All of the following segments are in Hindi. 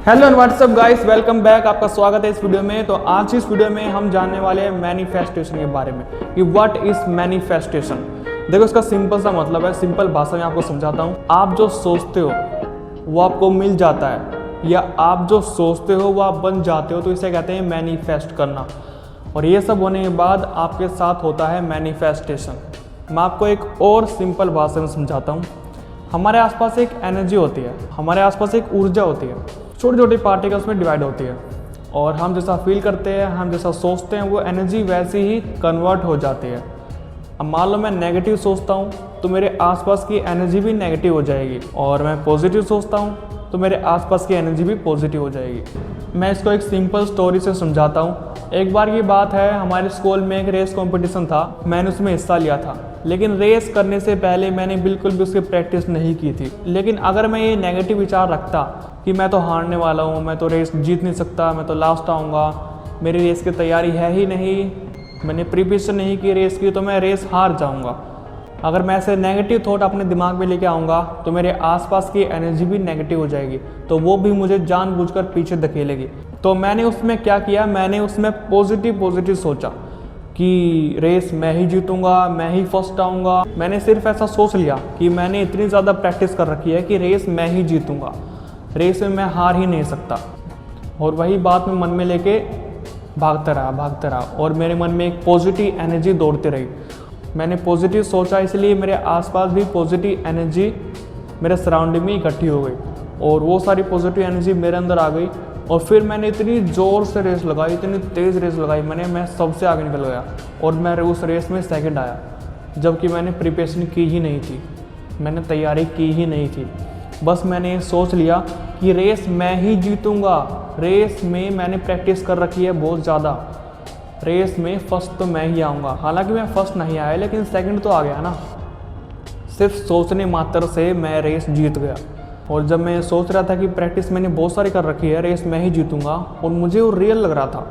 Hello and WhatsApp guys, welcome back. आपका स्वागत है इस वीडियो में। तो आज इस वीडियो में हम जानने वाले हैं मैनिफेस्टेशन के बारे में कि व्हाट इज मैनिफेस्टेशन। देखो, इसका सिंपल सा मतलब है, सिंपल भाषा में आपको समझाता हूँ। आप जो सोचते हो वो आपको मिल जाता है, या आप जो सोचते हो वो आप बन जाते हो, तो इसे कहते हैं मैनिफेस्ट करना। और ये सब होने के बाद आपके साथ होता है मैनिफेस्टेशन। मैं आपको एक और सिंपल भाषा में समझाता हूँ। हमारे आसपास एक एनर्जी होती है, हमारे आसपास एक ऊर्जा होती है, छोटी छोटी पार्टिकल्स में डिवाइड होती है, और हम जैसा फील करते हैं, हम जैसा सोचते हैं, वो एनर्जी वैसे ही कन्वर्ट हो जाती है। अब मान लो मैं नेगेटिव सोचता हूँ तो मेरे आसपास की एनर्जी भी नेगेटिव हो जाएगी, और मैं पॉजिटिव सोचता हूँ तो मेरे आसपास की एनर्जी भी पॉजिटिव हो जाएगी। मैं इसको एक सिंपल स्टोरी से समझाता हूँ। एक बार की बात है, हमारे स्कूल में एक रेस कंपटीशन था। मैंने उसमें हिस्सा लिया था, लेकिन रेस करने से पहले मैंने बिल्कुल भी उसकी प्रैक्टिस नहीं की थी। लेकिन अगर मैं ये नेगेटिव विचार रखता कि मैं तो हारने वाला हूँ, मैं तो रेस जीत नहीं सकता, मैं तो लास्ट आऊँगा, मेरी रेस की तैयारी है ही नहीं, मैंने प्रिपरेशन नहीं की रेस की, तो मैं रेस हार जाऊँगा। अगर मैं ऐसे नेगेटिव थॉट अपने दिमाग में लेके आऊँगा तो मेरे आसपास की एनर्जी भी नेगेटिव हो जाएगी, तो वो भी मुझे जानबूझकर पीछे धकेलेगी। तो मैंने उसमें क्या किया, मैंने उसमें पॉजिटिव सोचा कि रेस मैं ही जीतूंगा, मैं ही फर्स्ट आऊँगा। मैंने सिर्फ ऐसा सोच लिया कि मैंने इतनी ज़्यादा प्रैक्टिस कर रखी है कि रेस मैं ही जीतूंगा, रेस में मैं हार ही नहीं सकता। और वही बात मैं मन में लेके भागता रहा, और मेरे मन में एक पॉजिटिव एनर्जी दौड़ती रही। मैंने पॉजिटिव सोचा, इसलिए मेरे आसपास भी पॉजिटिव एनर्जी मेरे सराउंडिंग में इकट्ठी हो गई, और वो सारी पॉजिटिव एनर्जी मेरे अंदर आ गई। और फिर मैंने इतनी ज़ोर से रेस लगाई, इतनी तेज़ रेस लगाई, मैं सबसे आगे निकल गया, और मैं उस रेस में सेकंड आया, जबकि मैंने प्रिपरेशन की ही नहीं थी, मैंने तैयारी की ही नहीं थी। बस मैंने सोच लिया कि रेस मैं ही जीतूंगा, रेस में मैंने प्रैक्टिस कर रखी है बहुत ज़्यादा, रेस में फर्स्ट तो मैं ही आऊँगा। हालांकि मैं फर्स्ट नहीं आया, लेकिन सेकंड तो आ गया ना। सिर्फ सोचने मात्र से मैं रेस जीत गया। और जब मैं सोच रहा था कि प्रैक्टिस मैंने बहुत सारी कर रखी है, रेस मैं ही जीतूंगा, और मुझे वो रियल लग रहा था,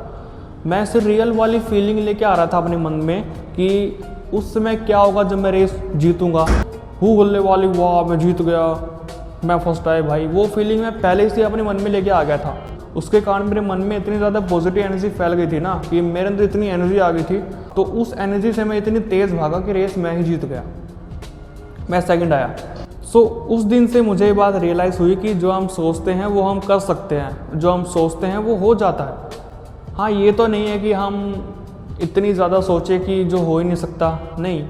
मैं सिर्फ रियल वाली फीलिंग लेके आ रहा था अपने मन में कि उस समय क्या होगा जब मैं रेस जीतूंगा। हू बोलने वाली, वाह मैं जीत गया, मैं फर्स्ट आए भाई, वो फीलिंग मैं पहले से अपने मन में लेके आ गया था। उसके कारण मेरे मन में इतनी ज़्यादा पॉजिटिव एनर्जी फैल गई थी ना, कि मेरे अंदर इतनी एनर्जी आ गई थी, तो उस एनर्जी से मैं इतनी तेज़ भागा कि रेस मैं ही जीत गया, मैं सेकंड आया। उस दिन से मुझे ये बात रियलाइज़ हुई कि जो हम सोचते हैं वो हम कर सकते हैं, जो हम सोचते हैं वो हो जाता है। हाँ, ये तो नहीं है कि हम इतनी ज़्यादा सोचें कि जो हो ही नहीं सकता, नहीं,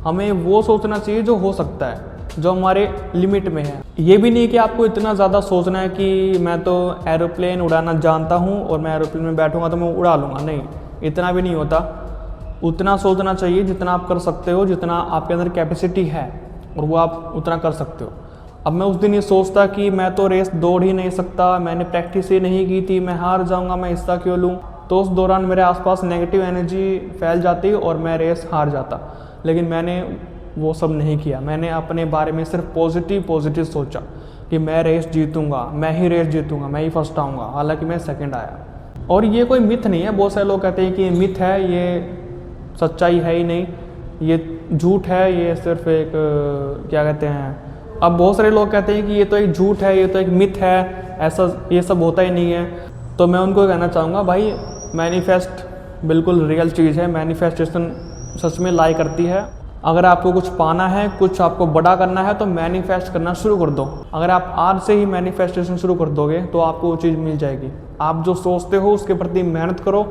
हमें वो सोचना चाहिए जो हो सकता है, जो हमारे लिमिट में है। ये भी नहीं कि आपको इतना ज़्यादा सोचना है कि मैं तो एरोप्लेन उड़ाना जानता हूँ और मैं एरोप्लेन में बैठूंगा तो मैं उड़ा लूँगा, नहीं, इतना भी नहीं होता। उतना सोचना चाहिए जितना आप कर सकते हो, जितना आपके अंदर कैपेसिटी है, और वो आप उतना कर सकते हो। अब मैं उस दिन ये सोचता कि मैं तो रेस दौड़ ही नहीं सकता, मैंने प्रैक्टिस ही नहीं की थी, मैं हार जाऊँगा, मैं हिस्सा क्यों लूँ, तो उस दौरान मेरे आसपास नेगेटिव एनर्जी फैल जाती और मैं रेस हार जाता। लेकिन मैंने वो सब नहीं किया, मैंने अपने बारे में सिर्फ पॉजिटिव सोचा कि मैं रेस जीतूंगा, मैं ही रेस जीतूंगा, मैं ही फर्स्ट आऊँगा। हालांकि मैं सेकंड आया। और ये कोई मिथ नहीं है। बहुत सारे लोग कहते हैं कि ये मिथ है, ये सच्चाई है ही नहीं, ये झूठ है, ये सिर्फ एक क्या कहते हैं, अब बहुत सारे लोग कहते हैं कि ये तो एक झूठ है, ये तो एक मिथ है, ऐसा ये सब होता ही नहीं है। तो मैं उनको कहना चाहूँगा, भाई मैनिफेस्ट बिल्कुल रियल चीज़ है, मैनिफेस्टेशन सच में लाई करती है। अगर आपको कुछ पाना है, कुछ आपको बड़ा करना है, तो मैनिफेस्ट करना शुरू कर दो। अगर आप आज से ही मैनिफेस्टेशन शुरू कर दोगे तो आपको वो चीज़ मिल जाएगी। आप जो सोचते हो उसके प्रति मेहनत करो,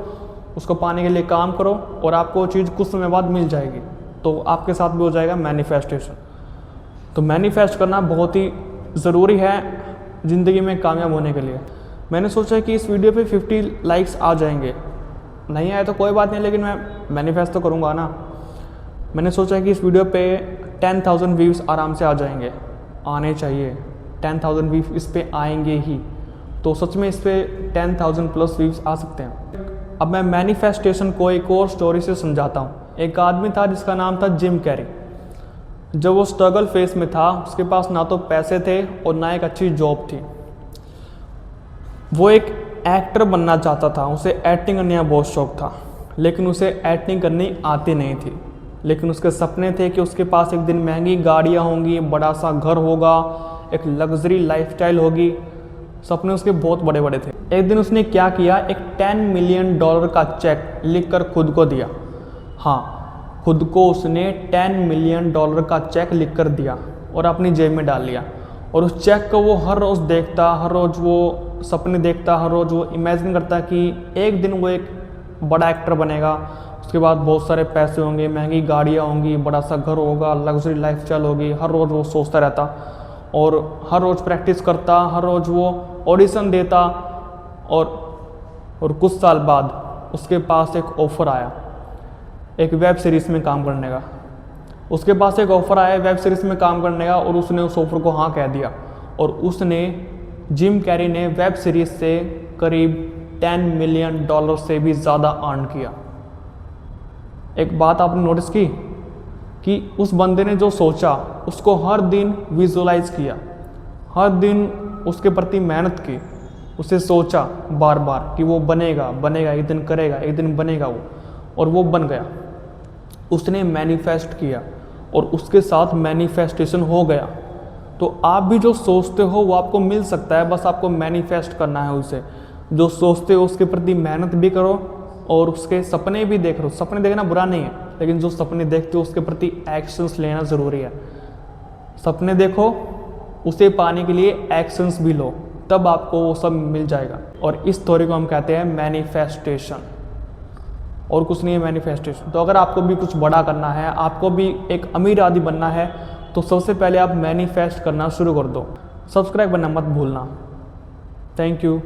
उसको पाने के लिए काम करो, और आपको वो चीज़ कुछ समय बाद मिल जाएगी। तो आपके साथ भी हो जाएगा मैनिफेस्टेशन। तो मैनिफेस्ट करना बहुत ही ज़रूरी है ज़िंदगी में कामयाब होने के लिए। मैंने सोचा कि इस वीडियो पे 50 लाइक्स आ जाएंगे, नहीं आए तो कोई बात नहीं, लेकिन मैं मैनिफेस्ट तो करूँगा ना। मैंने सोचा कि इस वीडियो पे 10,000 व्यूज़ आराम से आ जाएंगे, आने चाहिए 10,000 व्यूज़ इस पर आएंगे ही। तो सच में इस पर 10,000 प्लस व्यूज़ आ सकते हैं। अब मैं मैनिफेस्टेशन को एक और स्टोरी से समझाता हूँ। एक आदमी था जिसका नाम था जिम कैरी। जब वो स्ट्रगल फेस में था, उसके पास ना तो पैसे थे और ना एक अच्छी जॉब थी। वो एक एक्टर बनना चाहता था, उसे एक्टिंग करने का बहुत शौक था, लेकिन उसे एक्टिंग करनी आती नहीं थी। लेकिन उसके सपने थे कि उसके पास एक दिन महंगी गाड़ियाँ होंगी, बड़ा सा घर होगा, एक लग्जरी लाइफस्टाइल होगी, सपने उसके बहुत बड़े बड़े थे। एक दिन उसने क्या किया, एक $10 मिलियन का चेक लिखकर खुद को दिया। हाँ, खुद को उसने $10 मिलियन का चेक लिखकर दिया और अपनी जेब में डाल लिया। और उस चेक को वो हर रोज़ देखता, हर रोज़ वो सपने देखता, हर रोज़ वो इमेजिन करता कि एक दिन वो एक बड़ा एक्टर बनेगा, उसके बाद बहुत सारे पैसे होंगे, महंगी गाड़ियाँ होंगी, बड़ा सा घर होगा, लग्जरी लाइफ स्टाइल होगी। हर रोज़ वो सोचता रहता और हर रोज़ प्रैक्टिस करता, हर रोज़ वो ऑडिशन देता। और कुछ साल बाद उसके पास एक ऑफ़र आया एक वेब सीरीज़ में काम करने का। उसके पास एक ऑफ़र आया वेब सीरीज़ में काम करने का और उसने उस ऑफ़र को हाँ कह दिया। और उसने, जिम कैरी ने वेब सीरीज़ से करीब $10 मिलियन से भी ज़्यादा अर्न किया। एक बात आपने नोटिस की कि उस बंदे ने जो सोचा उसको हर दिन विजुअलाइज किया, हर दिन उसके प्रति मेहनत की, उसे सोचा बार बार कि वो बनेगा बनेगा, एक दिन करेगा, एक दिन बनेगा वो, और वो बन गया। उसने मैनिफेस्ट किया और उसके साथ मैनिफेस्टेशन हो गया। तो आप भी जो सोचते हो वो आपको मिल सकता है, बस आपको मैनिफेस्ट करना है उसे। जो सोचते हो उसके प्रति मेहनत भी करो और उसके सपने भी देख लो। सपने देखना बुरा नहीं है, लेकिन जो सपने देखते हो उसके प्रति एक्शंस लेना ज़रूरी है। सपने देखो, उसे पाने के लिए एक्शंस भी लो, तब आपको वो सब मिल जाएगा। और इस थ्योरी को हम कहते हैं मैनिफेस्टेशन, और कुछ नहीं है मैनिफेस्टेशन। तो अगर आपको भी कुछ बड़ा करना है, आपको भी एक अमीर आदमी बनना है, तो सबसे पहले आप मैनिफेस्ट करना शुरू कर दो। सब्सक्राइब करना मत भूलना। Thank you.